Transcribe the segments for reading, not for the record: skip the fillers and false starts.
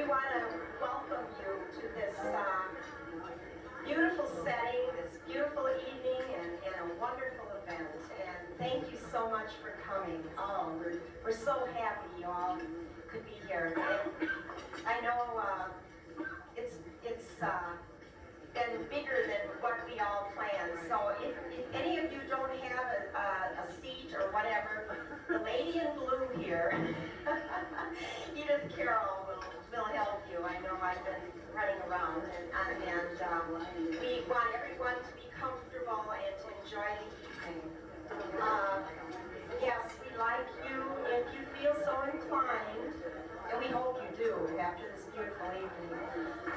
want to welcome you to this beautiful setting, this beautiful evening, and a wonderful event. And thank you so much for coming. Oh, we're so happy you all could be here. And I know it's been bigger than what we all planned. So if any of you don't have a seat or whatever, the lady in blue here, Edith Carroll, will help you. I know I've been running around, and we want everyone to be comfortable and to enjoy the evening. Yes, we'd like you, if you feel so inclined, and we hope you do after this beautiful evening,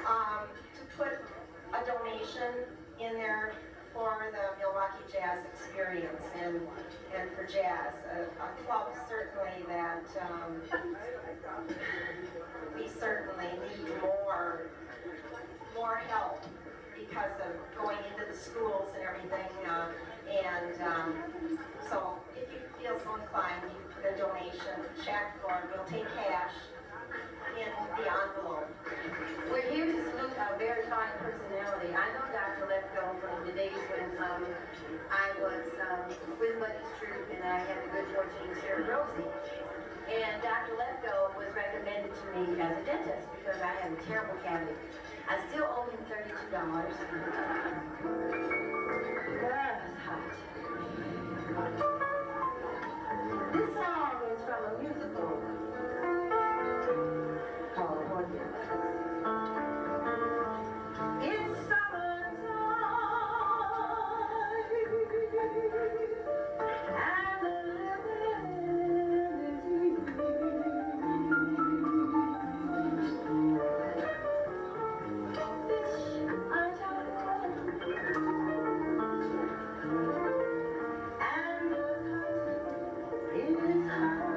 to put a donation in there for the Milwaukee Jazz Experience and for jazz, a club certainly that we certainly need more help because of going into the schools and everything, so if you feel so inclined, you can put a donation check, or we'll take cash in the envelope. We're here to salute a very fine personality. I know Dr. Lefco from the days when I was with Buddy's Troop, and I had the good fortune to serve Rosie. And Dr. Lefco was recommended to me as a dentist because I had a terrible cavity. I still owe him $32. That was hot. This song is from a musical called Orchids. It's summertime, and the living is fish are talking, and the cotton is high.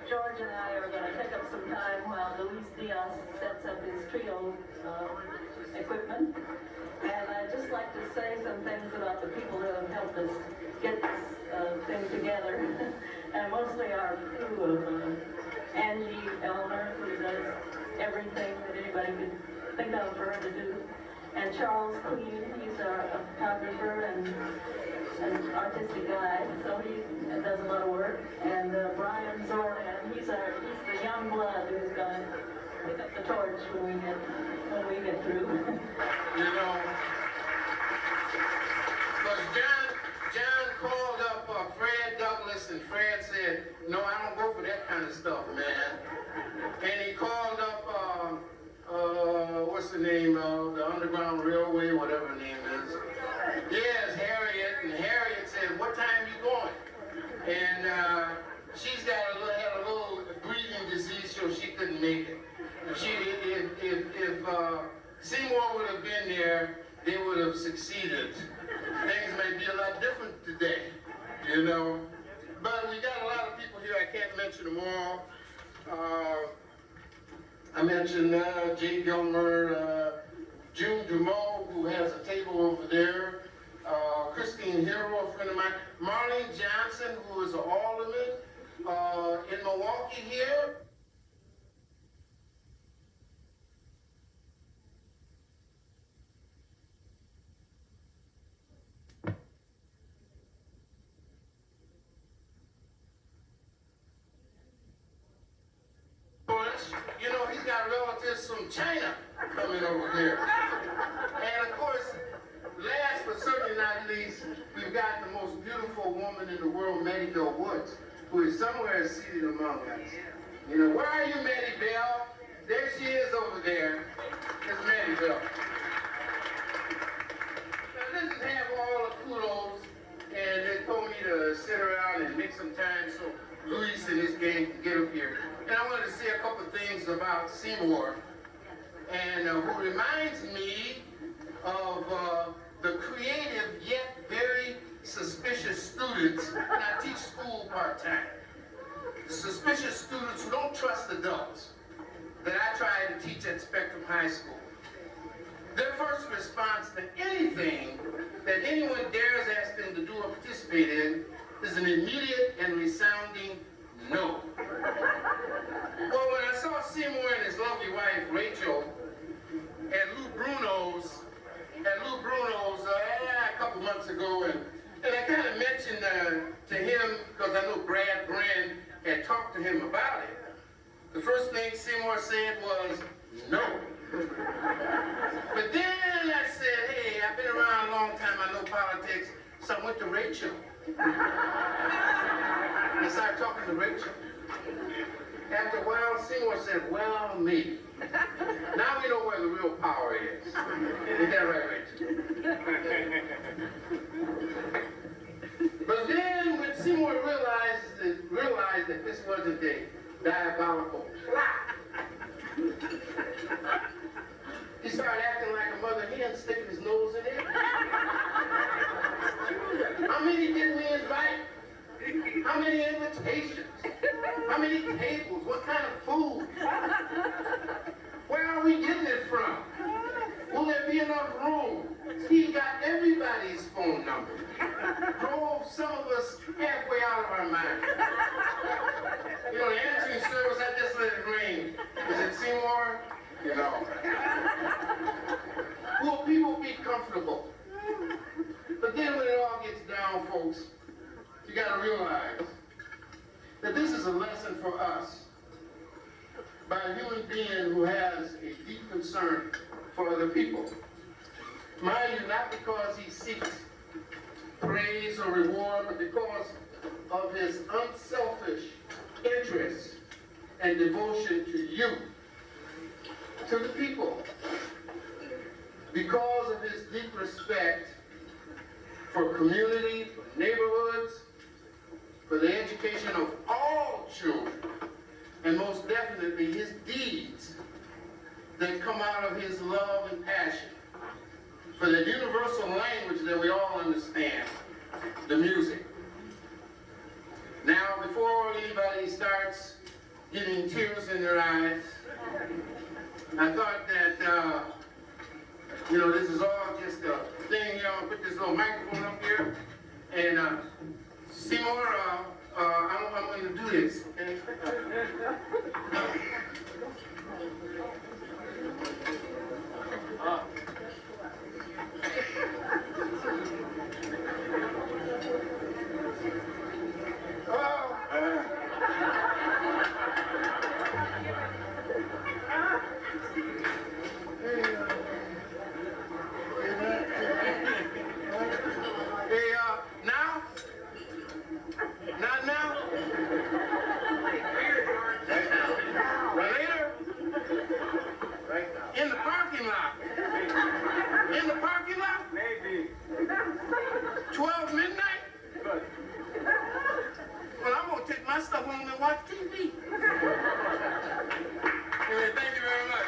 George and I are going to take up some time while Luis Diaz sets up his trio equipment. And I'd us get this thing together. And mostly our crew of Angie Elmer, who does everything that anybody could think of for her to do. And Charles Queen, he's a photographer and an artistic guy, so he does a lot of work. And Brian Zordan, he's the young blood who's going to pick up the torch when we get through. You know, because John called up Fred Douglas, and Fred said, no, I don't go for that kind of stuff, man. And he called up, what's the name, the Underground Railway, whatever her name is. Yes, Harriet, and Harriet said, what time you going? And she's had a little breathing disease, so she couldn't make it. If Seymour would have been there, they would have succeeded. Things may be a lot different today, you know. But we got a lot of people here, I can't mention them all. I mentioned Jay Gilmer, June Dumont, who has a table over there, Christine Hero, a friend of mine, Marlene Johnson, who is an alderman in Milwaukee here. You know, he's got relatives from China coming over here. And of course, last but certainly not least, we've got the most beautiful woman in the world, Maddie Bell Woods, who is somewhere seated among us. You know, where are you, Maddie Bell? There she is over there. It's Maddie Bell. Now, this is half all the kudos, and they told me to sit around and make some time so Luis and his gang can get up here. And I wanted to say a couple things about Seymour, and who reminds me of the creative yet very suspicious students, and I teach school part-time. The suspicious students who don't trust adults that I try to teach at Spectrum High School. Their first response to anything that anyone dares ask them to do or participate in is an immediate and resounding no. Well, when I saw Seymour and his lovely wife, Rachel, at Lou Bruno's a couple months ago, and I kind of mentioned to him, because I know Brad Brand had talked to him about it. The first thing Seymour said was, no. But then I said, hey, I've been around a long time, I know politics, so I went to Rachel. I started talking to Rachel. After a while, Seymour said, well, maybe. Now we know where the real power is. Is that right, Rachel? But then when Seymour realized that this wasn't a diabolical plot, he started acting like a mother hen, sticking his nose in it. How many did we invite? How many invitations? How many tables? What kind of food? Where are we getting it from? Will there be enough room? He got everybody's phone number. Drove some of us halfway out of our mind. You know, the answering service, I just let it ring. Is it Seymour? You know. Will people be comfortable? But then when it all gets down, folks, you got to realize that this is a lesson for us by a human being who has a deep concern for other people. Mind you, not because he seeks praise or reward, but because of his unselfish interest and devotion to you, to the people. Because of his deep respect for community, for neighborhoods, for the education of all children, and most definitely his deeds that come out of his love and passion for the universal language that we all understand, the music. Now, before anybody starts getting tears in their eyes, I thought that, you know, this is all just a thing here. I'm gonna put this little microphone up here, Seymour, I'm going to do this, okay? Hey, now? Not now? Later? Right now. In the parking lot? In the parking lot? Maybe. 12 midnight? Good. Well, I'm going to take my stuff home and watch TV. Anyway, thank you very much.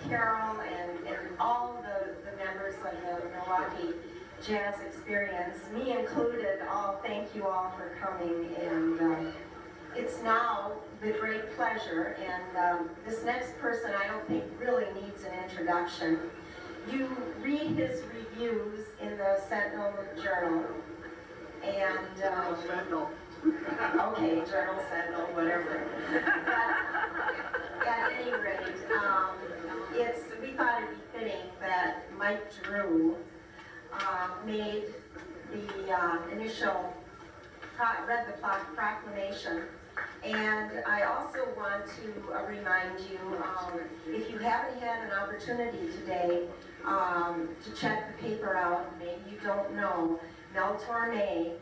Carol and all the members of the Milwaukee Jazz Experience, me included, all thank you all for coming, and it's now the great pleasure, and this next person I don't think really needs an introduction. You read his reviews in the Sentinel Journal, and Sentinel. okay, Journal Sentinel, whatever. But at any rate, we thought it'd be fitting that Mike Drew made the initial, read the proclamation. And I also want to remind you, if you haven't had an opportunity today to check the paper out, maybe you don't know, Mel Torme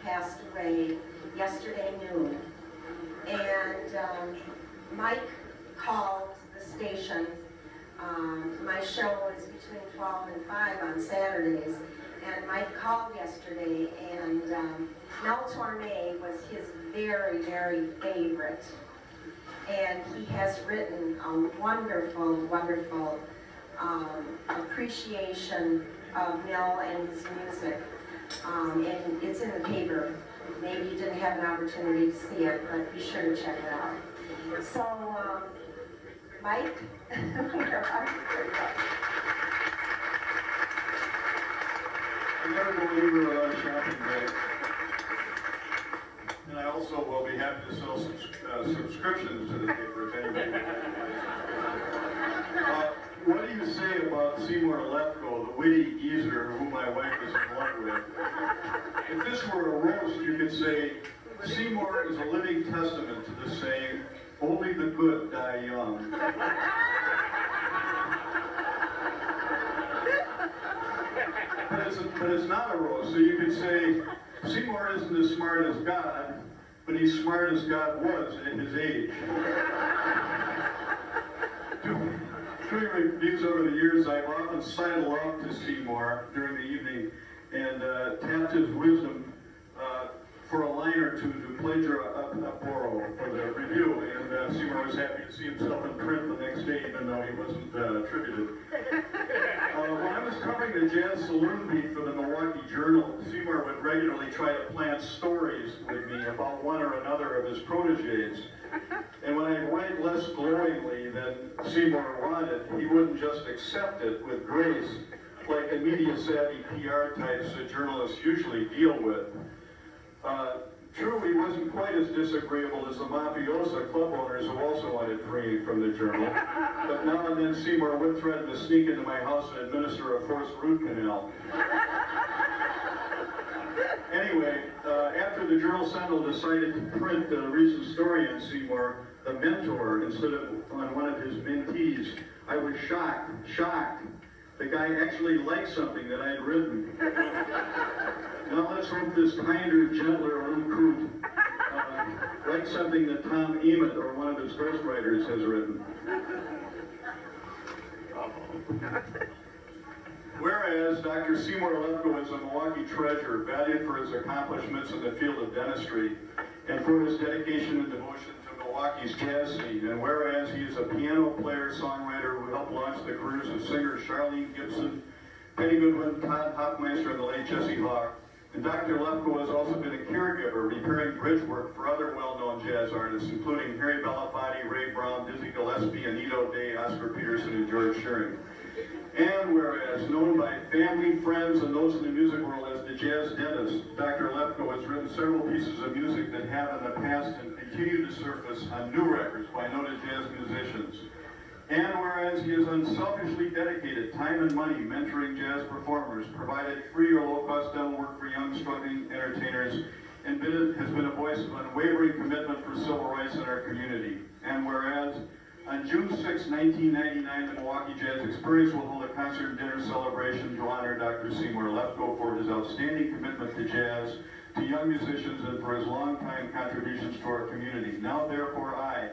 passed away yesterday noon. And Mike called the station. My show is between 12 and 5 on Saturdays, and Mike called yesterday, and Mel Torme was his very, very favorite. And he has written a wonderful, wonderful appreciation of Mel and his music. And it's in the paper. Maybe you didn't have an opportunity to see it, but be sure to check it out. So, Mike, where are you? I'm never going to go shopping day. And I also will be happy to sell subscriptions to the paper if anybody. What do you say about Seymour Lefco, the witty geezer who my wife is in love with? If this were a roast, you could say, Seymour is a living testament to the saying, only the good die young. But it's not a roast, so you could say, Seymour isn't as smart as God, but he's smart as God was at his age. Doing reviews over the years, I've often sidled up to Seymour during the evening and tapped his wisdom for a line or two to Poro for the review, and Seymour was happy to see himself in print the next day, even though he wasn't attributed. When I was covering the jazz saloon beat for the Milwaukee Journal, Seymour would regularly try to plant stories with me about one or another of his proteges. And when I write less glowingly than Seymour wanted, he wouldn't just accept it with grace, like the media-savvy PR types that journalists usually deal with. True, he wasn't quite as disagreeable as the mafiosa club owners who also wanted free from the journal. But now and then Seymour would threaten to sneak into my house and administer a forced root canal. Anyway, after the Journal Sentinel decided to print the recent story on Seymour, the mentor, instead of on one of his mentees, I was shocked. The guy actually liked something that I had written. Now let's hope this kinder, gentler recruit writes something that Tom Eamon or one of his ghostwriters has written. Whereas Dr. Seymour Lefco is a Milwaukee treasure, valued for his accomplishments in the field of dentistry and for his dedication and devotion to Milwaukee's jazz scene. And whereas he is a piano player, songwriter who helped launch the careers of singers Charlene Gibson, Penny Goodwin, Todd Hofmeister, and the late Jesse Hawk. And Dr. Lefco has also been a caregiver, repairing bridge work for other well-known jazz artists, including Harry Belafonte, Ray Brown, Dizzy Gillespie, Anita O'Day, Oscar Peterson, and George Shearing. And whereas known by family, friends, and those in the music world as the jazz dentist, Dr. Lefco has written several pieces of music that have in the past and continue to surface on new records by noted jazz musicians. And whereas he has unselfishly dedicated time and money mentoring jazz performers, provided free or low-cost dental work for young, struggling entertainers, and has been a voice of unwavering commitment for civil rights in our community. And whereas on June 6, 1999, the Milwaukee Jazz Experience will hold a concert and dinner celebration to honor Dr. Seymour Lefco for his outstanding commitment to jazz, to young musicians, and for his longtime contributions to our community. Now, therefore, I,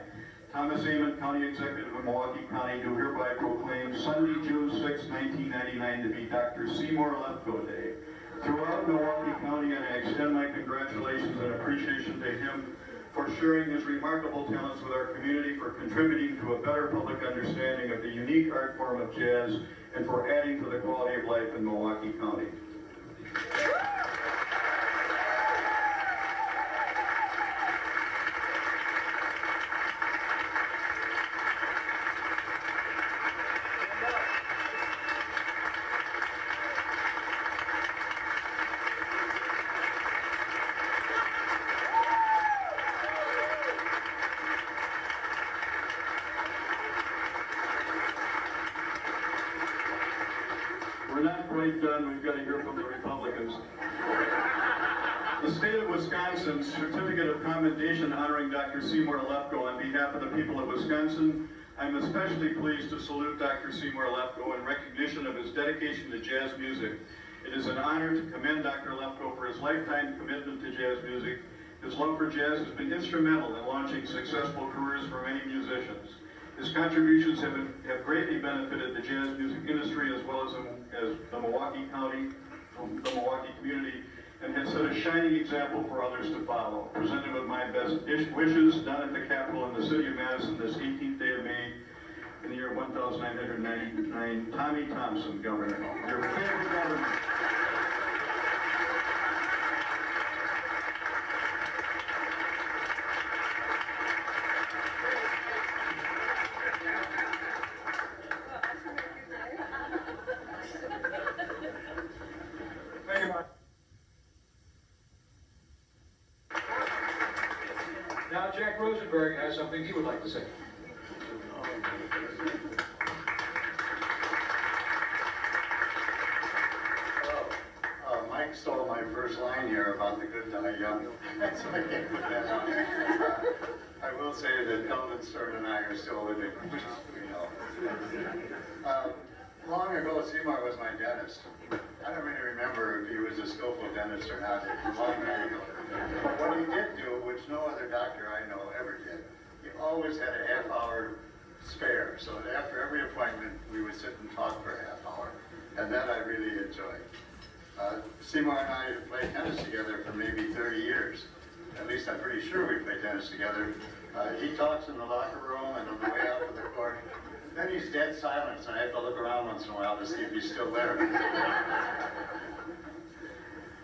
Thomas Amon, County Executive of Milwaukee County, do hereby proclaim Sunday, June 6, 1999 to be Dr. Seymour Lefco Day. Throughout Milwaukee County, and I extend my congratulations and appreciation to him for sharing his remarkable talents with our community, for contributing to a better public understanding of the unique art form of jazz, and for adding to the quality of life in Milwaukee County. We're not quite done. We've got to hear from the Republicans. The state of Wisconsin's certificate of commendation honoring Dr. Seymour Lefco on behalf of the people of Wisconsin. I'm especially pleased to salute Dr. Seymour Lefco in recognition of his dedication to jazz music. It is an honor to commend Dr. Lefco for his lifetime commitment to jazz music. His love for jazz has been instrumental in launching successful careers for many musicians. His contributions have greatly benefited the jazz music industry as well as the Milwaukee County, the Milwaukee community, and has set a shining example for others to follow. Presented with my best wishes, done at the Capitol in the city of Madison this 18th day of May in the year 1999, Tommy Thompson, Governor. Your favorite governor. Now Jack Rosenberg has something he would like to say. Mike stole my first line here about the good die young. So I can't put that on. I will say that Elvin Stern and I are still living, which is, you know. Long ago, Seymour was my dentist. I don't really remember if he was a skillful dentist or not. It was long ago. But what he did do, which no other doctor I know ever did, he always had a half-hour spare. So after every appointment, we would sit and talk for a half hour. And that I really enjoyed. Seymour and I have played tennis together for maybe 30 years. At least I'm pretty sure we play tennis together. He talks in the locker room and on the way out to the court. Then he's dead silent, and I have to look around once in a while to see if he's still there.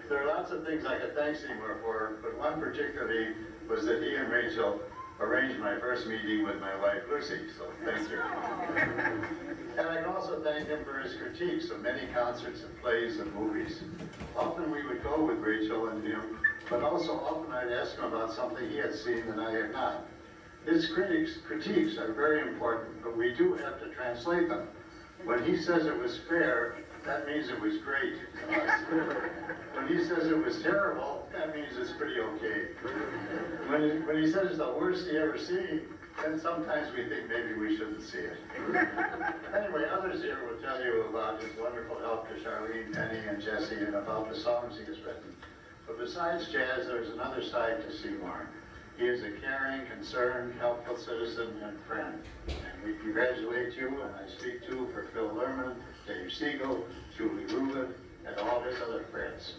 There are lots of things I could thank Seymour for, but one particularly was that he and Rachel arranged my first meeting with my wife Lucy, so thank you. And I can also thank him for his critiques of many concerts and plays and movies. Often we would go with Rachel and him, but also often I'd ask him about something he had seen that I had not. His critiques are very important, but we do have to translate them. When he says it was fair, that means it was great to us. When he says it was terrible, that means it's pretty okay. When he says it's the worst he ever seen, then sometimes we think maybe we shouldn't see it. Anyway, others here will tell you about his wonderful help to Charlene, Penny, and Jesse, and about the songs he has written. But besides jazz, there's another side to Seymour. He is a caring, concerned, helpful citizen and friend. And we congratulate you, and I speak too for Phil Lerman, Dave Siegel, Julie Rubin, and all his other friends.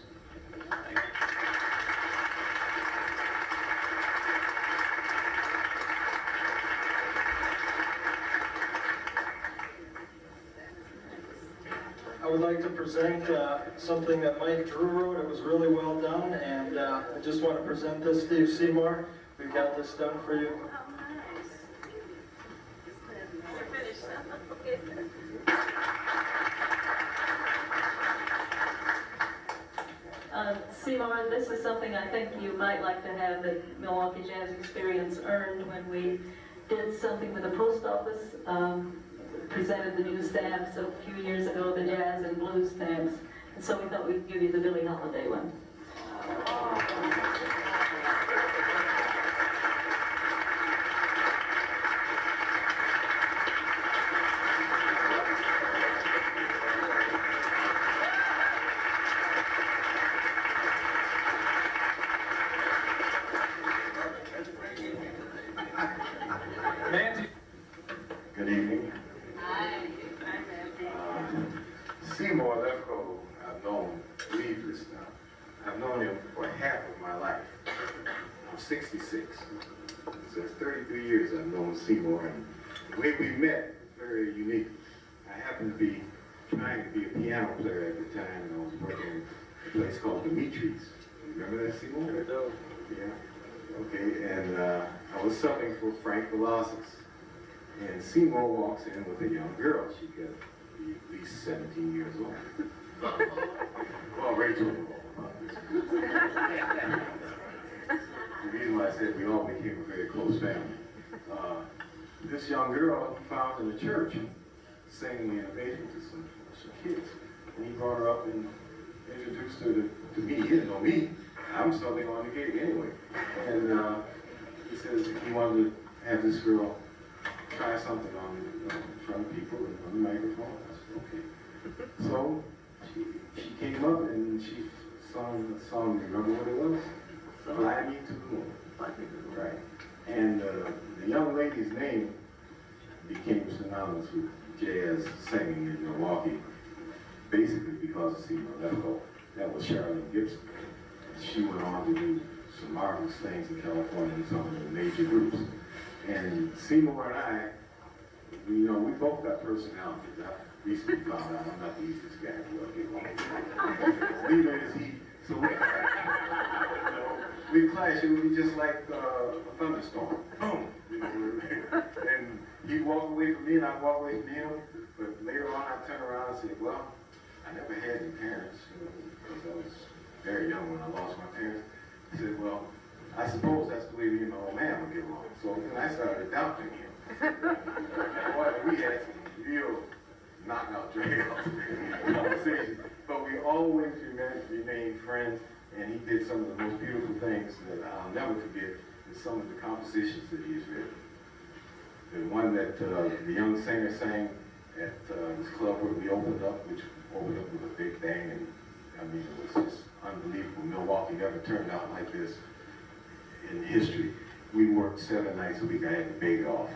Thank you. I would like to present something that Mike Drew wrote. It was really well done, and I just want to present this to you, Seymour. We got this done for you. Seymour, this is something I think you might like to have that Milwaukee Jazz Experience earned when we did something with the post office, presented the new stamps a few years ago, the jazz and blues stamps, and so we thought we'd give you the Billie Holiday one. Good evening. Seymour Lefco, I've known, believe this now, I've known him for half of my life. I'm 66. So it's 33 years I've known Seymour, and the way we met is very unique. I happened to be trying to be a piano player at the time, and I was working at a place called Dimitri's. Remember that, Seymour? I do. Yeah. Okay, and I was subbing for Frank Velazquez. And Seymour walks in with a young girl. She got to be at least 17 years old. Well, Rachel knew all about this. The reason why I said we all became a very close family. This young girl he found in the church singing in the basement to some kids. And he brought her up and introduced her to me. He didn't know me. I'm subbing on the gig anyway. And he says he wanted to have this girl try something on in front of people and on the microphone. I said, okay. So she came up and she sung a song. Remember what it was? Fly Me to the Moon. Right. And the young lady's name became synonymous with jazz singing in Milwaukee, basically because of Seymour Lefco. That was Charlene Gibson. She went on to do some marvelous things in California in some of the major groups. And Seymour and I, we both got personalities. I recently found out I'm not the easiest guy to get along. Neither is he. So we clash. It would be just like a thunderstorm. Boom! And he'd walk away from me and I'd walk away from him. But later on I'd turn around and say, well, I never had any parents, because I was very young when I lost my parents. I said, well, I suppose that's the way me and my old man would get along. So then I started adopting him. Boy, we had some real knockout, drag-out conversations. But we always remained friends, and he did some of the most beautiful things that I'll never forget is some of the compositions that he's written. The one that the young singer sang at this club where we opened up, which opened up with a big bang, and I mean, it was just unbelievable. Milwaukee never turned out like this in history. We worked 7 nights a week. I had to beg it off,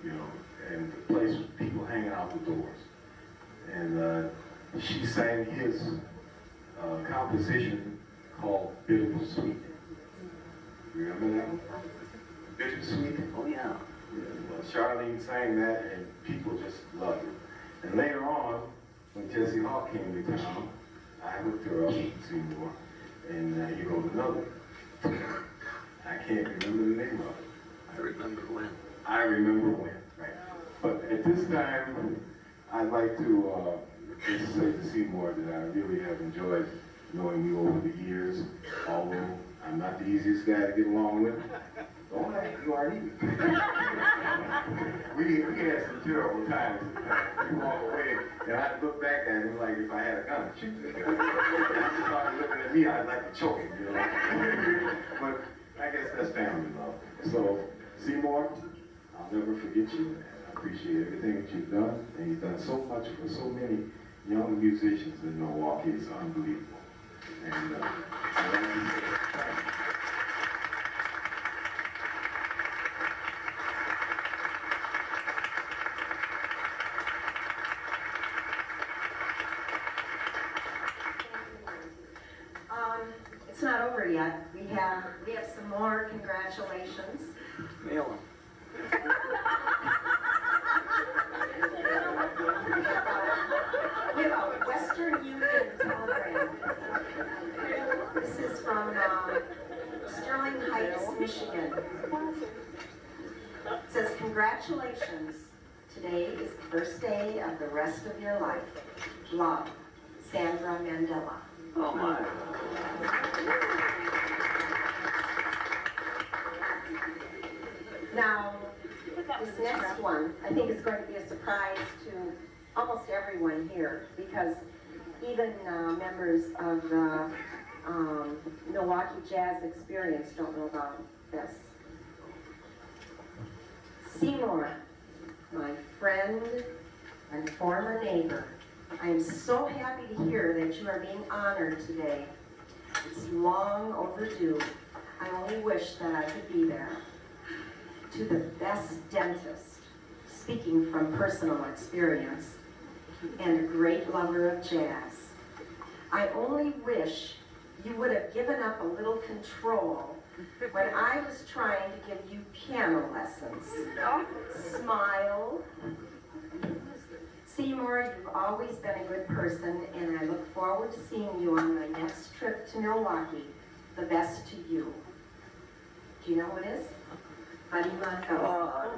and the place was people hanging out the doors. And she sang his composition called Beautiful Sweet. Remember that one? Bittersweet? Oh, yeah. Well, Charlene sang that, and people just loved it. And later on, when Jessie Hawk came to town, I hooked her up with Seymour, and he wrote another. I can't remember the name of it. I remember when, right. But at this time, I'd like to just say to Seymour that I really have enjoyed knowing you over the years, although I'm not the easiest guy to get along with. Don't laugh, you aren't either. we had some terrible times. You walk away, and I'd look back at him like if I had a gun to shoot him. If he started looking at me, I'd like to choke him, you know. But I guess that's family love. So, Seymour, I'll never forget you, and I appreciate everything that you've done, and you've done so much for so many young musicians in Milwaukee. It's unbelievable. And I'd like to say thank you. It's not over yet. We have some more congratulations. Mail them. We have a Western Union telegram. This is from Sterling Heights, Michigan. It says, congratulations. Today is the first day of the rest of your life. Love, Sandra Mandela. Oh, my. Now, this next one, I think is going to be a surprise to almost everyone here, because even members of the Milwaukee Jazz Experience don't know about this. Seymour, my friend and former neighbor, I am so happy to hear that you are being honored today. It's long overdue. I only wish that I could be there. To the best dentist, speaking from personal experience, and a great lover of jazz, I only wish you would have given up a little control when I was trying to give you piano lessons. Smile. Seymour, you've always been a good person, and I look forward to seeing you on my next trip to Milwaukee. The best to you. Do you know who it is? Buddy Montgomery.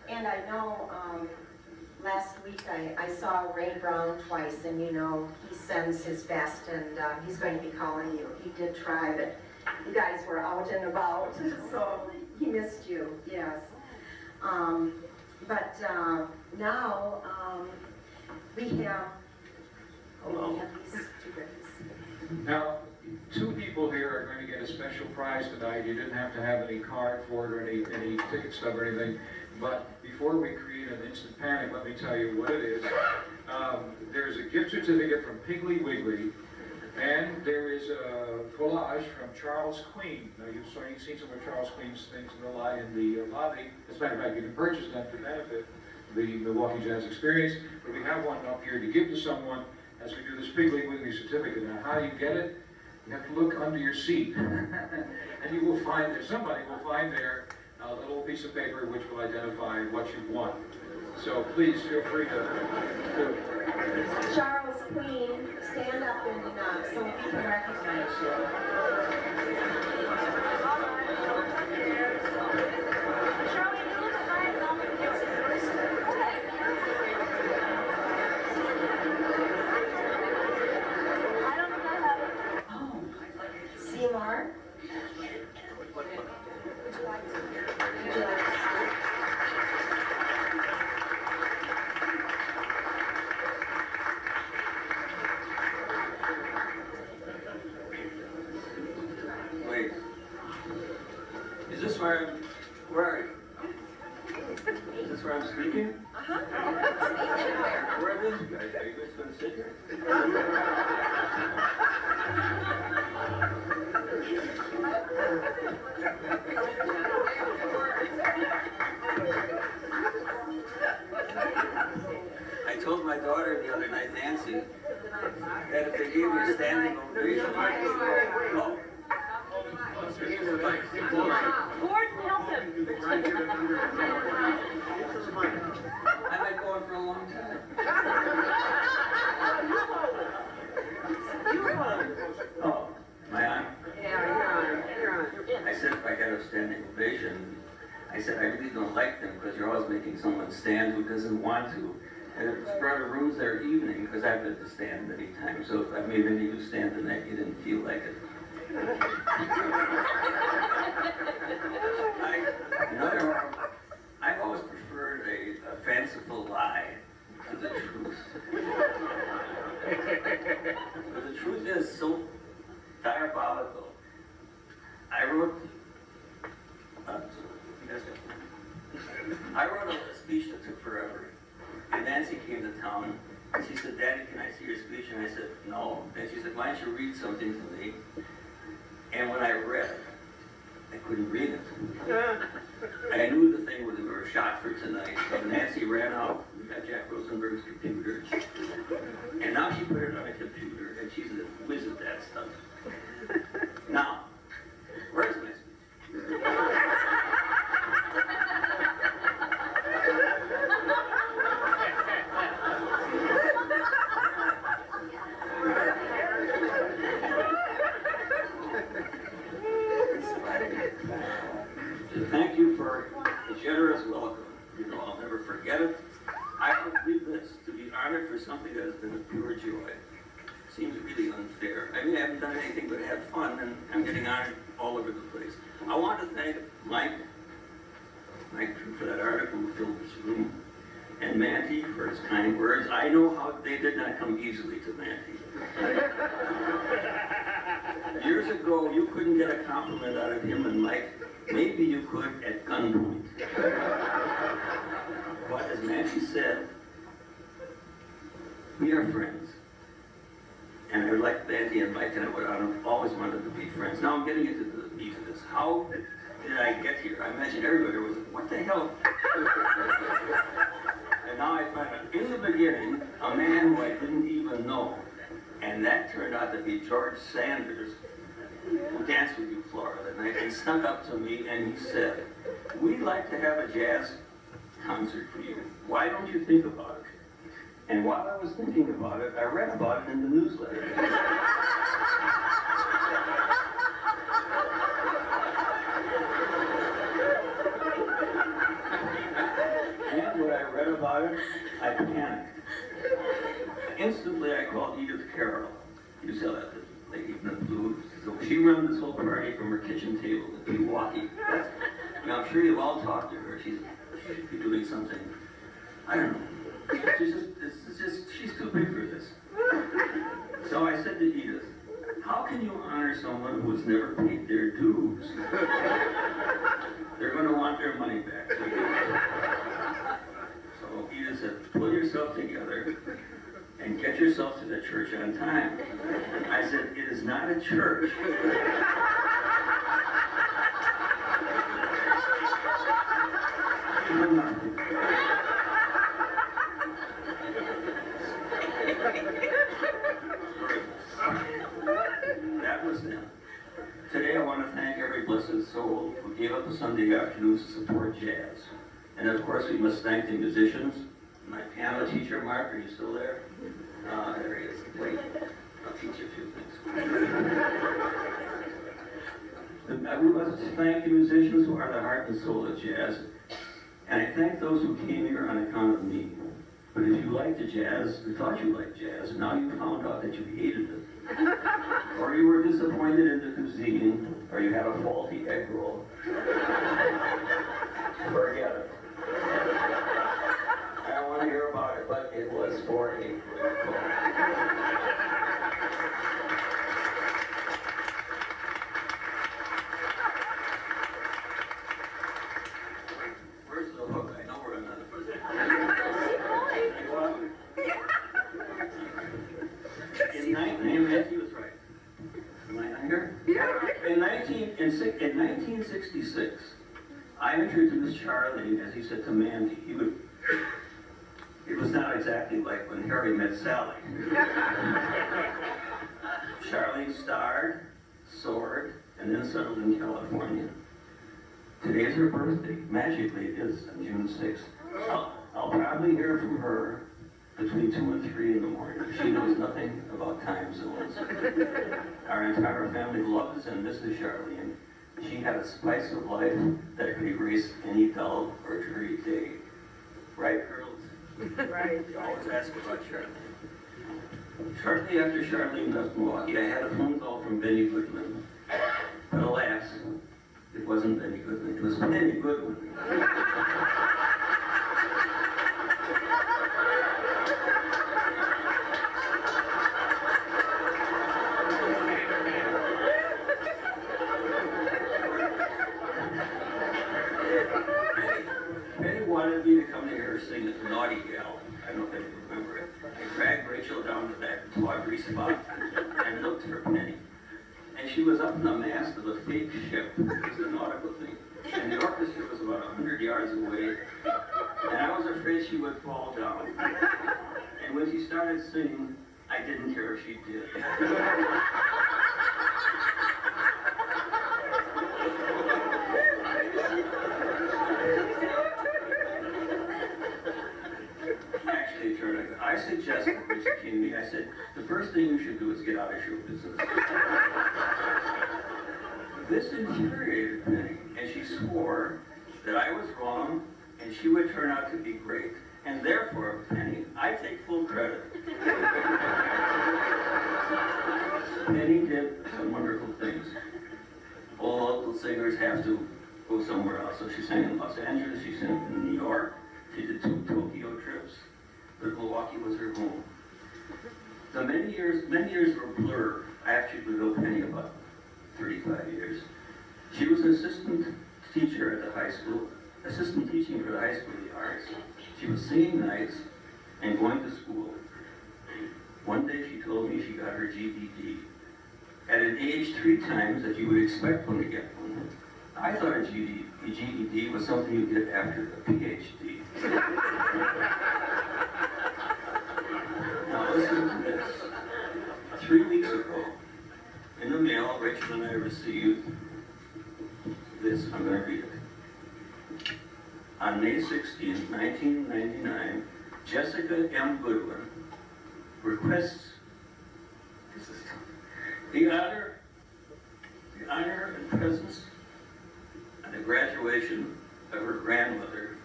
And I know last week I saw Ray Brown twice, and you know he sends his best, and he's going to be calling you. He did try, but you guys were out and about, so he missed you, yes. But now we have these two grades. Now, two people here are going to get a special prize tonight. You didn't have to have any card for it or any ticket stub or anything. But before we create an instant panic, let me tell you what it is. There's a gift certificate from Piggly Wiggly, and there is a collage from Charles Queen. Now, you've seen some of Charles Queen's things in the lobby. As a matter of fact, you can purchase them to benefit the Milwaukee Jazz Experience. But we have one up here to give to someone as we do this Piggly Wiggly certificate. Now, how do you get it? You have to look under your seat, and you will find there, somebody will find there a little piece of paper which will identify what you've won. So please feel free to do it. Charles Queen, stand up and so we can recognize you. Seymour? Wait. Is this where are you? Is this where I'm speaking? Uh-huh. Where are these guys? Are you guys going to sit here? Gordon, help him. I've been going for a long time. Oh, am I on? I said if I got a standing ovation, I said I really don't like them because you're always making someone stand who doesn't want to. And it sort of ruins their evening because I've been to stand many times. So if I made any of you stand tonight, you didn't feel like it. I've always preferred a fanciful lie to the truth. But the truth is so diabolical. I wrote a speech that took forever. And Nancy came to town, and she said, "Daddy, can I see your speech?" And I said, "No." And she said, "Why don't you read something to me?" And when I read, I couldn't read it. I knew the thing was we were shot for tonight. So Nancy ran out, we got Jack Rosenberg's computer, and now she put it on a computer, and she's a whiz at that stuff. Now, where's my speech? Thank you for the generous welcome. You know, I'll never forget it. I don't believe this to be honored for something that has been a pure joy. Seems really unfair. I mean, I haven't done anything but have fun, and I'm getting honored all over the place. I want to thank Mike for that article who filled this room, and Manty for his kind words. I know how they did not come easily to Manty. Years ago, you couldn't get a compliment out of him and Mike. Maybe you could at gunpoint. But as Manty said, we are friends. And I like Manty and Mike, and I've always wanted to be friends. Now I'm getting into the meat of this. How did I get here? I imagine everybody was, what the hell? And now I find out, in the beginning, a man who I didn't even know. And that turned out to be George Sanders, who danced with you, Flora, that night, and snuck up to me and he said, "We'd like to have a jazz concert for you. Why don't you think about it?" And while I was thinking about it, I read about it in the newsletter. And when I read about it, I panicked. Instantly, I called Edith Carroll. You saw that, the lady in the blue. So she ran this whole party from her kitchen table in Milwaukee. Now, I'm sure you've all talked to her. She's doing something, I don't know. She's too big for this. So I said to Edith, how can you honor someone who has never paid their dues? They're going to want their money back. So Edith said, pull yourself together and get yourself to the church on time. I said, it is not a church. That was them. Today I want to thank every blessed soul who gave up a Sunday afternoon to support jazz. And of course we must thank the musicians. My piano teacher, Mark, are you still there? There he is. Wait, I'll teach you a few things. I must thank the musicians who are the heart and soul of jazz. And I thank those who came here on account of me. But if you liked the jazz, or thought you liked jazz, now you found out that you hated it. Or you were disappointed in the cuisine, or you had a faulty egg roll. Forget it. I don't want to hear about it, but it was for a good cause. Where's the hook? I know we're on another. Matthew was right. Am I not here? Yeah. In 1966, I introduced Charlie, as he said, to Mandy. It was not exactly like when Harry met Sally. Charlene starred, soared, and then settled in California. Today is her birthday. Magically, it is on June 6th. I'll probably hear from her between 2 and 3 in the morning. She knows nothing about time zones. Our entire family loves and misses Charlene. She had a spice of life that could erase any dull or dreary day. Right, girls? Right. You always ask about Charlene. Shortly after Charlene left Milwaukee, I had a phone call from Benny Goodman. But alas, it wasn't Benny Goodman, it was Penny Goodman. Penny wanted me to come to hear her sing at the Naughty Gal. I don't know if you remember it. I dragged Rachel down to that tawdry spot and looked for Penny. And she was up in the mast of a fake ship. It was a nautical thing. And the orchestra was about 100 yards away. And I was afraid she would fall down. And when she started singing, I didn't care if she did. Actually, it turned out, I suggested when she came to me, I said, the first thing you should do is get out of show business. This infuriated Penny, and she swore that I was wrong and she would turn out to be great. And therefore, Penny, I take full credit. Penny did some wonderful things. All local singers have to go somewhere else. So she sang in Los Angeles, she sang in New York, she did 2 Tokyo trips, but Milwaukee was her home. The many years were a blur. I actually know Penny about 35 years. She was an assistant teacher at the high school, assistant teaching for the high school of the arts. She was singing nights and going to school. One day she told me she got her GED. At an age 3 times that you would expect one to get one. I thought a GED was something you get after a PhD. Now listen to this. 3 weeks ago, in the mail, Rachel and I received this. I'm going to read it. On May 16, 1999, Jessica M. Goodwin requests the honor and presence and the graduation of her grandmother,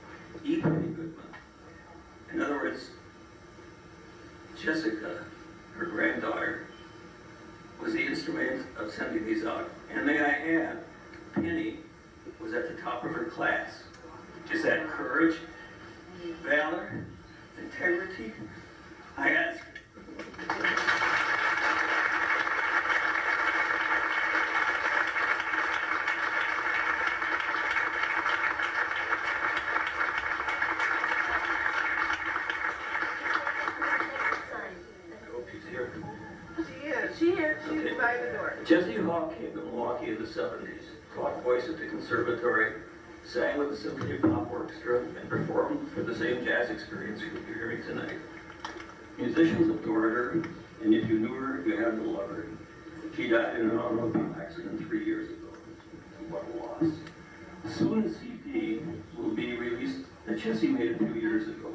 E. Penny Goodwin. In other words, Jessica, her granddaughter, was the instrument of sending these out. And may I add, Penny was at the top of her class. Is that courage, valor, integrity? I ask. I hope she's here. She's by the door. Jessie Hawk came to Milwaukee in the 70s, taught voice at the conservatory, sang with the Symphony Pop Orchestra, and performed for the same jazz experience you're hearing tonight. Musicians adored her, and if you knew her, you had to love her. She died in an automobile accident 3 years ago. What a loss. Soon a CD will be released that Jessie made a few years ago.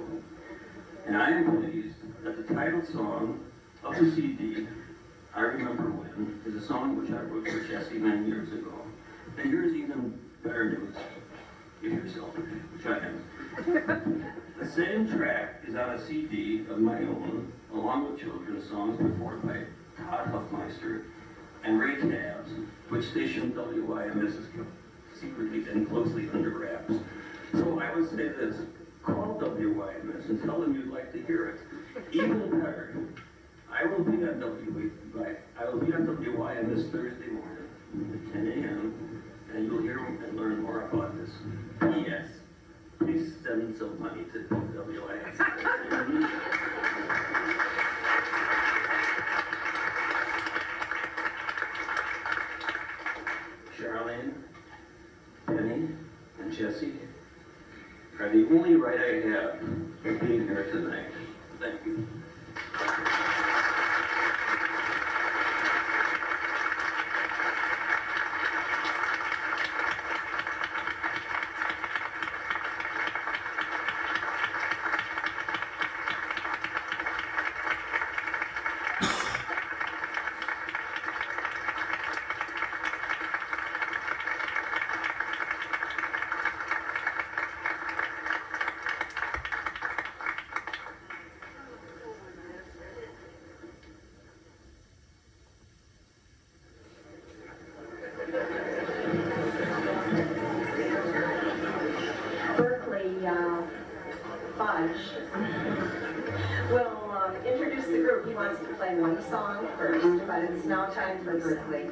And I am pleased that the title song of the CD, I Remember When, is a song which I wrote for Jessie many years ago. And here's even better news, if you're selfish, which I am. The same track is on a CD of my own, along with children's songs performed by Todd Huffmeister and Ray Tabbs, which station WIMS is secretly and closely under wraps. So I would say this, call WIMS and tell them you'd like to hear it. Even better, I will be on WIMS Thursday morning at 10 a.m. and you'll hear and learn more about this. P.S. Please send some money to WIMS. Charlene, Penny, and Jessie are the only right I have for being here tonight. Thank you. fudge. We'll introduce the group. He wants to play one song first, but it's now time for Berkeley.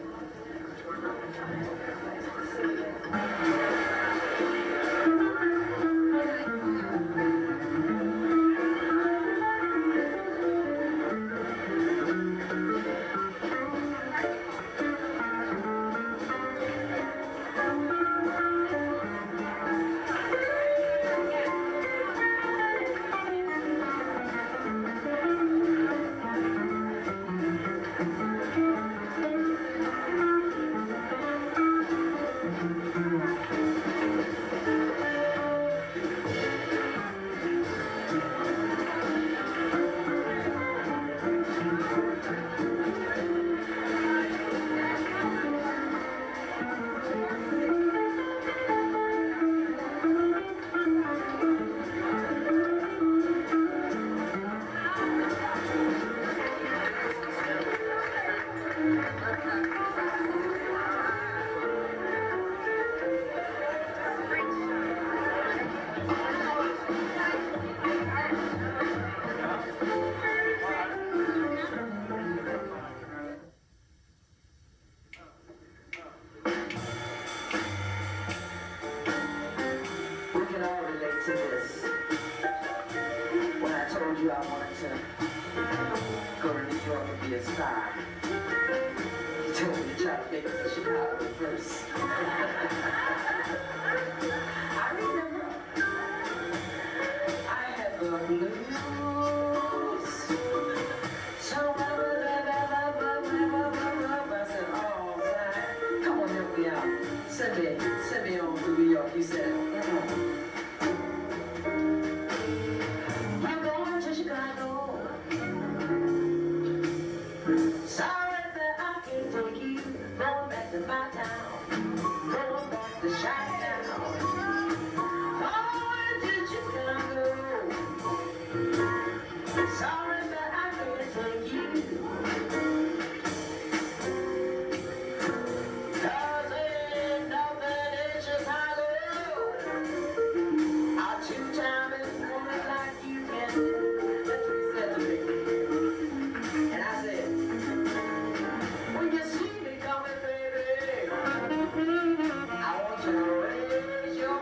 Send me on to New York. You said, I'm going to Chicago. Sorry that I can't take you. Going back to my town. Going back to Chi-Town. Going to Chicago. Sorry that I can't take you. I want you to raise your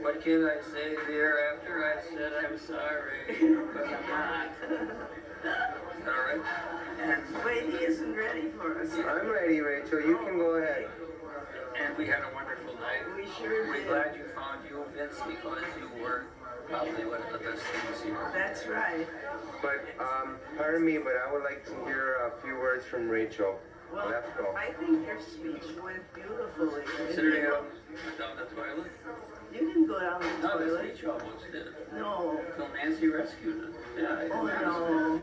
What can I say, dear, after I said I'm sorry? But I'm not. Is that all right? And Wait, he isn't ready for us. I'm ready, Rachel. You can go ahead. And we had a wonderful night. We sure We're did. glad you found you, Vince, because you were probably one of the best things here. That's right. But, pardon me, but I would like to hear a few words from Rachel. Well, Lefco. I think your speech went beautifully. Considering I went down the toilet? You didn't go down the No, the toilet. speech almost did. No. Until Nancy rescued us. Yeah, I Oh, didn't no.